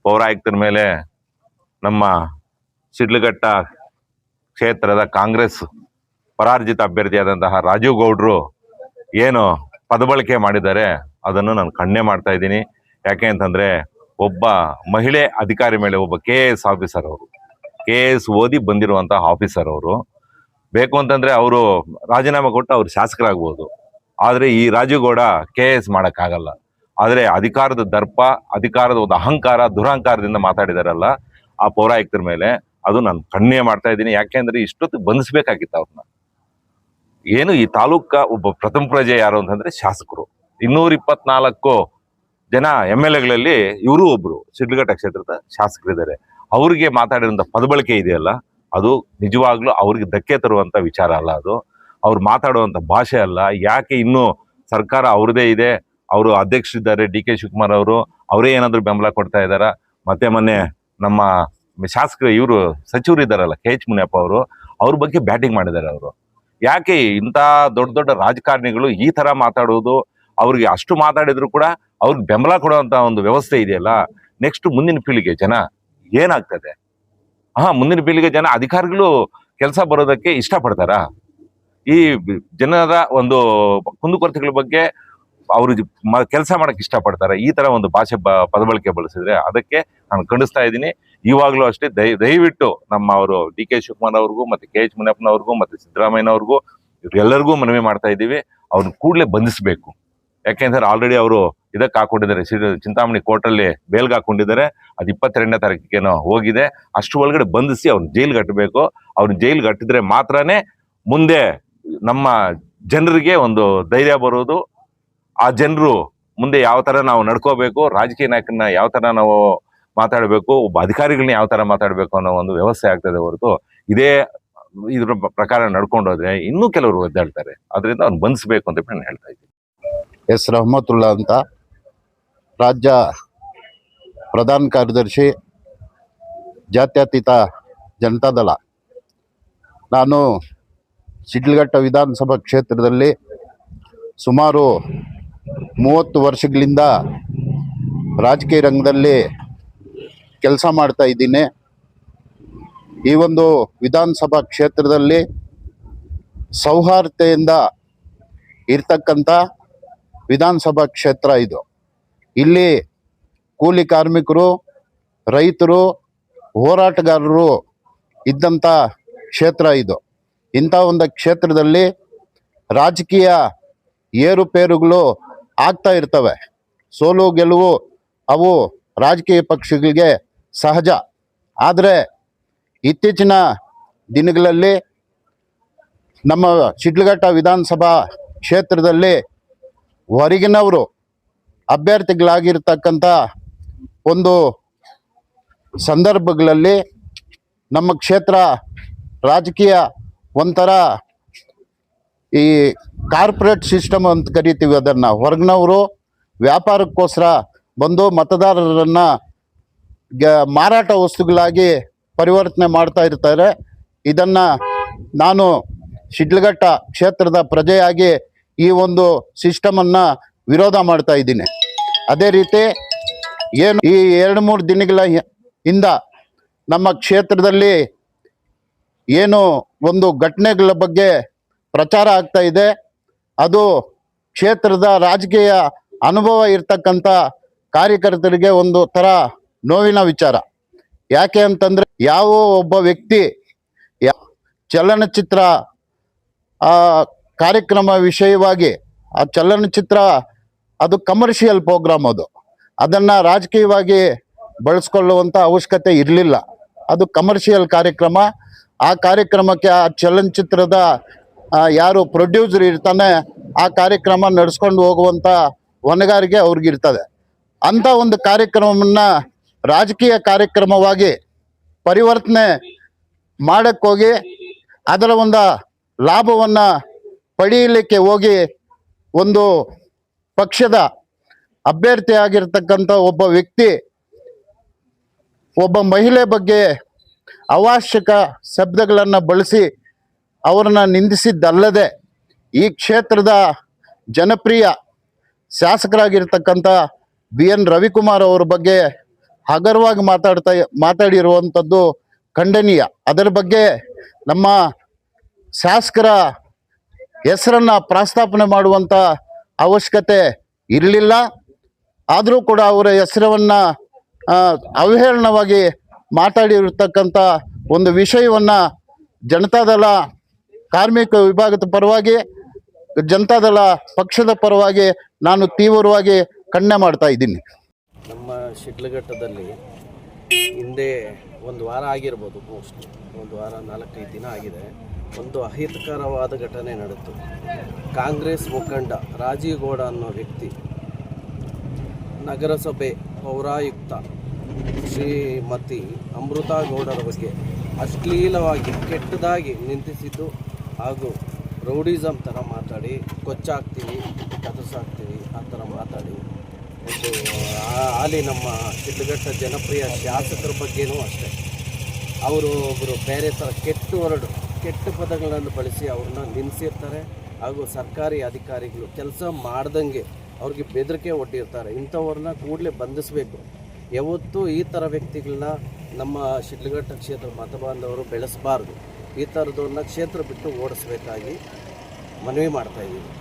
ಪೌರಾಯುಕ್ತರ ಮೇಲೆ ನಮ್ಮ ಶಿಡ್ಲಘಟ್ಟ ಕ್ಷೇತ್ರದ ಕಾಂಗ್ರೆಸ್ ಪರಾಜಿತ ಅಭ್ಯರ್ಥಿಯಾದಂತಹ ರಾಜೀವ್ ಗೌಡ್ರು ಏನು ಪದಬಳಕೆ ಮಾಡಿದ್ದಾರೆ ಅದನ್ನು ನಾನು ಖಂಡನೆ ಮಾಡ್ತಾ ಇದ್ದೀನಿ. ಯಾಕೆ ಅಂತಂದರೆ ಒಬ್ಬ ಮಹಿಳೆ ಅಧಿಕಾರಿ ಮೇಲೆ ಒಬ್ಬ KAS ಆಫೀಸರ್, ಅವರು KAS ಓದಿ ಬಂದಿರುವಂತಹ ಆಫೀಸರ್, ಅವರು ಬೇಕು ಅಂತಂದರೆ ಅವರು ರಾಜೀನಾಮೆ ಕೊಟ್ಟು ಅವ್ರು ಶಾಸಕರಾಗ್ಬೋದು. ಆದರೆ ಈ ರಾಜೀವ್ ಗೌಡ KAS ಮಾಡೋಕ್ಕಾಗಲ್ಲ. ಆದರೆ ಅಧಿಕಾರದ ದರ್ಪ, ಅಧಿಕಾರದ ಒಂದು ಅಹಂಕಾರ, ದುರಹಂಕಾರದಿಂದ ಮಾತಾಡಿದಾರಲ್ಲ ಆ ಪೌರಾಯುಕ್ತರ ಮೇಲೆ, ಅದು ನಾನು ಖಂಡನೆ ಮಾಡ್ತಾ ಇದ್ದೀನಿ. ಯಾಕೆಂದ್ರೆ ಇಷ್ಟೊತ್ತು ಬಂಧಿಸ್ಬೇಕಾಗಿತ್ತು ಅವ್ರನ್ನ. ಏನು ಈ ತಾಲೂಕ ಒಬ್ಬ ಪ್ರಥಮ ಪ್ರಜೆ ಯಾರು ಅಂತಂದ್ರೆ ಶಾಸಕರು. 224 ಜನ MLAಗಳಲ್ಲಿ ಇವರು ಒಬ್ರು ಶಿಡ್ಲಘಟ್ಟ ಕ್ಷೇತ್ರದ ಶಾಸಕರಿದ್ದಾರೆ. ಅವ್ರಿಗೆ ಮಾತಾಡಿರುವಂತ ಪದಬಳಕೆ ಇದೆಯಲ್ಲ, ಅದು ನಿಜವಾಗ್ಲೂ ಅವ್ರಿಗೆ ಧಕ್ಕೆ ತರುವಂತ ವಿಚಾರ ಅಲ್ಲ. ಅದು ಅವ್ರು ಮಾತಾಡುವಂತ ಭಾಷೆ ಅಲ್ಲ. ಯಾಕೆ ಇನ್ನೂ ಸರ್ಕಾರ ಅವ್ರದೇ ಇದೆ, ಅವರು ಅಧ್ಯಕ್ಷರಿದ್ದಾರೆ DK ಶಿವಕುಮಾರ್ ಅವರು, ಅವರೇ ಏನಾದ್ರು ಬೆಂಬಲ ಕೊಡ್ತಾ ಇದ್ದಾರ? ಮತ್ತೆ ಮೊನ್ನೆ ನಮ್ಮ ಶಾಸಕರು ಇವರು ಸಚಿವರು ಇದ್ದಾರಲ್ಲ KH ಮುನಿಯಪ್ಪ ಅವರು, ಅವ್ರ ಬಗ್ಗೆ ಬ್ಯಾಟಿಂಗ್ ಮಾಡಿದ್ದಾರೆ ಅವರು. ಯಾಕೆ ಇಂಥ ದೊಡ್ಡ ದೊಡ್ಡ ರಾಜಕಾರಣಿಗಳು ಈ ತರ ಮಾತಾಡೋದು? ಅವ್ರಿಗೆ ಅಷ್ಟು ಮಾತಾಡಿದ್ರು ಕೂಡ ಅವ್ರಿಗೆ ಬೆಂಬಲ ಕೊಡುವಂತ ಒಂದು ವ್ಯವಸ್ಥೆ ಇದೆಯಲ್ಲ, ನೆಕ್ಸ್ಟ್ ಮುಂದಿನ ಪೀಳಿಗೆ ಜನ ಏನಾಗ್ತದೆ? ಮುಂದಿನ ಪೀಳಿಗೆ ಜನ ಅಧಿಕಾರಿಗಳು ಕೆಲಸ ಬರೋದಕ್ಕೆ ಇಷ್ಟಪಡ್ತಾರ? ಈ ಜನರ ಒಂದು ಕುಂದುಕೊರತೆಗಳ ಬಗ್ಗೆ ಅವರು ಕೆಲಸ ಮಾಡಕ್ ಇಷ್ಟಪಡ್ತಾರೆ? ಈ ತರ ಒಂದು ಭಾಷೆ ಪದಬಳಕೆ ಬಳಸಿದ್ರೆ ಅದಕ್ಕೆ ನಾನು ಖಂಡಿಸ್ತಾ ಇದ್ದೀನಿ. ಇವಾಗ್ಲೂ ಅಷ್ಟೇ ದಯವಿಟ್ಟು ನಮ್ಮ ಅವರು DK ಶಿವಕುಮಾರ್ ಅವ್ರಿಗೂ ಮತ್ತೆ KH ಮುನಿಯಪ್ಪನವ್ರಿಗೂ ಮತ್ತೆ ಸಿದ್ದರಾಮಯ್ಯನವ್ರಿಗೂ ಇವ್ರೆಲ್ಲರಿಗೂ ಮನವಿ ಮಾಡ್ತಾ ಇದ್ದೀವಿ, ಅವ್ರನ್ನ ಕೂಡಲೇ ಬಂಧಿಸಬೇಕು. ಯಾಕೆಂದ್ರೆ ಆಲ್ರೆಡಿ ಅವರು ಇದಕ್ಕೆ ಹಾಕೊಂಡಿದ್ದಾರೆ, ಚಿಂತಾಮಣಿ ಕೋರ್ಟಲ್ಲಿ ಬೇಲ್ಗೆ ಹಾಕೊಂಡಿದ್ದಾರೆ. ಅದು 22ನೇ ತಾರೀಕಿಗೇನೋ ಹೋಗಿದೆ. ಅಷ್ಟು ಒಳಗಡೆ ಬಂಧಿಸಿ ಅವ್ರನ್ನ ಜೈಲ್ಗೆ ಕಟ್ಟಬೇಕು. ಅವ್ರನ್ನ ಜೈಲ್ಗೆ ಕಟ್ಟಿದ್ರೆ ಮಾತ್ರನೇ ಮುಂದೆ ನಮ್ಮ ಜನರಿಗೆ ಒಂದು ಧೈರ್ಯ ಬರೋದು. ಆ ಜನರು ಮುಂದೆ ಯಾವ ತರ ನಾವು ನಡ್ಕೋಬೇಕು, ರಾಜಕೀಯ ನಾಯಕರನ್ನ ಯಾವ ತರ ನಾವು ಮಾತಾಡಬೇಕು, ಒಬ್ಬ ಅಧಿಕಾರಿಗಳನ್ನ ಯಾವ ತರ ಮಾತಾಡಬೇಕು ಅನ್ನೋ ಒಂದು ವ್ಯವಸ್ಥೆ ಆಗ್ತದೆ ಹೊರತು ಇದ್ರ ಪ್ರಕಾರ ನಡ್ಕೊಂಡೋದ್ರೆ ಇನ್ನೂ ಕೆಲವರು ಒದ್ದಾಡ್ತಾರೆ. ಅದರಿಂದ ಅವ್ನು ಬಂಧಿಸಬೇಕು ಅಂತ ನಾನು ಹೇಳ್ತಾ ಇದ್ದೀನಿ. ಎಸ್ ರಹಮತುಲ್ಲಾ ಅಂತ, ರಾಜ್ಯ ಪ್ರಧಾನ ಕಾರ್ಯದರ್ಶಿ, ಜಾತ್ಯತೀತ ಜನತಾದಳ. ನಾನು ಶಿಡ್ಲಘಟ್ಟ ವಿಧಾನಸಭಾ ಕ್ಷೇತ್ರದಲ್ಲಿ ಸುಮಾರು 30 ವರ್ಷಗಳಿಂದ ರಾಜಕೀಯ ರಂಗದಲ್ಲಿ ಕೆಲಸ ಮಾಡ್ತಾ ಇದ್ದೀನಿ. ಈ ಒಂದು ವಿಧಾನಸಭಾ ಕ್ಷೇತ್ರದಲ್ಲಿ ಸೌಹಾರ್ದತೆಯಿಂದ ಇರ್ತಕ್ಕಂಥ ವಿಧಾನಸಭಾ ಕ್ಷೇತ್ರ ಇದು. ಇಲ್ಲಿ ಕೂಲಿ ಕಾರ್ಮಿಕರು, ರೈತರು, ಹೋರಾಟಗಾರರು ಇದ್ದಂಥ ಕ್ಷೇತ್ರ ಇದು. ಇಂಥ ಒಂದು ಕ್ಷೇತ್ರದಲ್ಲಿ ರಾಜಕೀಯ ಏರುಪೇರುಗಳು ಆಗ್ತಾ ಇರ್ತವೆ. ಸೋಲು ಗೆಲುವು ಅವು ರಾಜಕೀಯ ಪಕ್ಷಗಳಿಗೆ ಸಹಜ. ಆದರೆ ಇತ್ತೀಚಿನ ದಿನಗಳಲ್ಲಿ ನಮ್ಮ ಶಿಡ್ಲಘಟ್ಟ ವಿಧಾನಸಭಾ ಕ್ಷೇತ್ರದಲ್ಲಿ ಹೊರಗಿನವರು ಅಭ್ಯರ್ಥಿಗಳಾಗಿರ್ತಕ್ಕಂಥ ಒಂದು ಸಂದರ್ಭಗಳಲ್ಲಿ ನಮ್ಮ ಕ್ಷೇತ್ರ ರಾಜಕೀಯ ಒಂಥರ ಈ ಕಾರ್ಪೊರೇಟ್ ಸಿಸ್ಟಮ್ ಅಂತ ಕರಿತೀವಿ ಅದನ್ನು. ಹೊರಗಿನವರು ವ್ಯಾಪಾರಕ್ಕೋಸ್ಕರ ಬಂದು ಮತದಾರರನ್ನ ಮಾರಾಟ ವಸ್ತುಗಳಾಗಿ ಪರಿವರ್ತನೆ ಮಾಡ್ತಾ ಇರ್ತಾರೆ. ಇದನ್ನ ನಾನು ಶಿಡ್ಲಘಟ್ಟ ಕ್ಷೇತ್ರದ ಪ್ರಜೆಯಾಗಿ ಈ ಒಂದು ಸಿಸ್ಟಮನ್ನು ವಿರೋಧ ಮಾಡ್ತಾ ಇದ್ದೀನಿ. ಅದೇ ರೀತಿ ಏನು ಈ 2-3 ದಿನಗಳ ಹಿಂದ ನಮ್ಮ ಕ್ಷೇತ್ರದಲ್ಲಿ ಏನು ಒಂದು ಘಟನೆಗಳ ಬಗ್ಗೆ ಪ್ರಚಾರ ಆಗ್ತಾ ಇದೆ, ಅದು ಕ್ಷೇತ್ರದ ರಾಜಕೀಯ ಅನುಭವ ಇರ್ತಕ್ಕಂಥ ಕಾರ್ಯಕರ್ತರಿಗೆ ಒಂದು ಥರ ನೋವಿನ ವಿಚಾರ. ಯಾಕೆ ಅಂತಂದರೆ, ಯಾವ ಒಬ್ಬ ವ್ಯಕ್ತಿ ಚಲನಚಿತ್ರ ಕಾರ್ಯಕ್ರಮ ವಿಷಯವಾಗಿ, ಆ ಚಲನಚಿತ್ರ ಅದು ಕಮರ್ಷಿಯಲ್ ಪ್ರೋಗ್ರಾಮ್, ಅದನ್ನು ರಾಜಕೀಯವಾಗಿ ಬಳಸ್ಕೊಳ್ಳುವಂಥ ಅವಶ್ಯಕತೆ ಇರಲಿಲ್ಲ. ಅದು ಕಮರ್ಷಿಯಲ್ ಕಾರ್ಯಕ್ರಮ. ಆ ಕಾರ್ಯಕ್ರಮಕ್ಕೆ ಆ ಚಲನಚಿತ್ರದ ಯಾರು ಪ್ರೊಡ್ಯೂಸರ್ ಇರ್ತಾನೆ ಆ ಕಾರ್ಯಕ್ರಮ ನಡೆಸ್ಕೊಂಡು ಹೋಗುವಂಥ ಹೊಣೆಗಾರಿಕೆ ಅವ್ರಿಗಿರ್ತದೆ. ಅಂಥ ಒಂದು ಕಾರ್ಯಕ್ರಮವನ್ನು ರಾಜಕೀಯ ಕಾರ್ಯಕ್ರಮವಾಗಿ ಪರಿವರ್ತನೆ ಮಾಡೋಕ್ಕೋಗಿ ಅದರ ಒಂದು ಲಾಭವನ್ನು ಪಡೆಯಲಿಕ್ಕೆ ಹೋಗಿ ಒಂದು ಪಕ್ಷದ ಅಭ್ಯರ್ಥಿ ಆಗಿರ್ತಕ್ಕಂಥ ಒಬ್ಬ ವ್ಯಕ್ತಿ ಒಬ್ಬ ಮಹಿಳೆ ಬಗ್ಗೆ ಅವಶ್ಯಕ ಶಬ್ದಗಳನ್ನು ಬಳಸಿ ಅವರನ್ನು ನಿಂದಿಸಿದ್ದಲ್ಲದೆ, ಈ ಕ್ಷೇತ್ರದ ಜನಪ್ರಿಯ ಶಾಸಕರಾಗಿರ್ತಕ್ಕಂಥ BN ರವಿಕುಮಾರ್ ಅವರ ಬಗ್ಗೆ ಹಗರವಾಗಿ ಮಾತಾಡಿರುವಂಥದ್ದು ಖಂಡನೀಯ. ಅದರ ಬಗ್ಗೆ ನಮ್ಮ ಶಾಸಕರ ಹೆಸರನ್ನ ಪ್ರಸ್ತಾಪನೆ ಮಾಡುವಂಥ ಅವಶ್ಯಕತೆ ಇರಲಿಲ್ಲ. ಆದರೂ ಕೂಡ ಅವರ ಹೆಸರನ್ನ ಅವಹೇಳನವಾಗಿ ಮಾತಾಡಿರ್ತಕ್ಕಂಥ ಒಂದು ವಿಷಯವನ್ನ ಜನತಾದಳ ಕಾರ್ಮಿಕ ವಿಭಾಗದ ಪರವಾಗಿ, ಜನತಾದಳ ಪಕ್ಷದ ಪರವಾಗಿ ನಾನು ತೀವ್ರವಾಗಿ ಖಂಡನೆ ಮಾಡ್ತಾ ಇದ್ದೀನಿ. ನಮ್ಮ ಶಿಡ್ಲಘಟ್ಟದಲ್ಲಿ ಹಿಂದೆ ಒಂದು ವಾರ ಆಗಿರ್ಬೋದು, ಮೋಸ್ಟ್ಲಿ ಒಂದು ವಾರ 4-5 ದಿನ ಆಗಿದೆ, ಒಂದು ಅಹಿತಕರವಾದ ಘಟನೆ ನಡೆಯಿತು. ಕಾಂಗ್ರೆಸ್ ಮುಖಂಡ ರಾಜೀವ್ ಗೌಡ ಅನ್ನೋ ವ್ಯಕ್ತಿ ನಗರಸಭೆ ಪೌರಾಯುಕ್ತ ಶ್ರೀಮತಿ ಅಮೃತಾ ಗೌಡರ ಬಗ್ಗೆ ಅಶ್ಲೀಲವಾಗಿ ಕೆಟ್ಟದಾಗಿ ನಿಂದಿಸಿದ್ದು ಹಾಗೂ ರೌಡಿಸಮ್ ಥರ ಮಾತಾಡಿ ಕೊಚ್ಚಾಕ್ತೀವಿ, ಕದರ್ಸಾಕ್ತೀವಿ ಆ ಥರ ಮಾತಾಡಿ ಒಂದು ಅಲ್ಲಿ ನಮ್ಮ ಶಿಡ್ಲಘಟ್ಟ ಜನಪ್ರಿಯ ಶಾಸಕರ ಬಗ್ಗೆನೂ ಅಷ್ಟೇ ಅವರು ಒಬ್ಬರು ಬೇರೆ ಥರ ಕೆಟ್ಟ ಪದಗಳನ್ನು ಬಳಸಿ ಅವ್ರನ್ನ ನಿಲ್ಲಿಸಿರ್ತಾರೆ. ಹಾಗೂ ಸರ್ಕಾರಿ ಅಧಿಕಾರಿಗಳು ಕೆಲಸ ಮಾಡ್ದಂಗೆ ಅವ್ರಿಗೆ ಬೆದರಿಕೆ ಒಡ್ಡಿರ್ತಾರೆ. ಇಂಥವ್ರನ್ನ ಕೂಡಲೇ ಬಂಧಿಸಬೇಕು. ಯಾವತ್ತೂ ಈ ಥರ ವ್ಯಕ್ತಿಗಳನ್ನ ನಮ್ಮ ಶಿಡ್ಲಘಟ್ಟ ಕ್ಷೇತ್ರ ಮತಬಾಂಧವರು ಬೆಳೆಸಬಾರ್ದು. ಈ ಥರದವ್ರನ್ನ ಕ್ಷೇತ್ರ ಬಿಟ್ಟು ಓಡಿಸ್ಬೇಕಾಗಿ ಮನವಿ ಮಾಡ್ತಾಯಿದ್ದೀವಿ.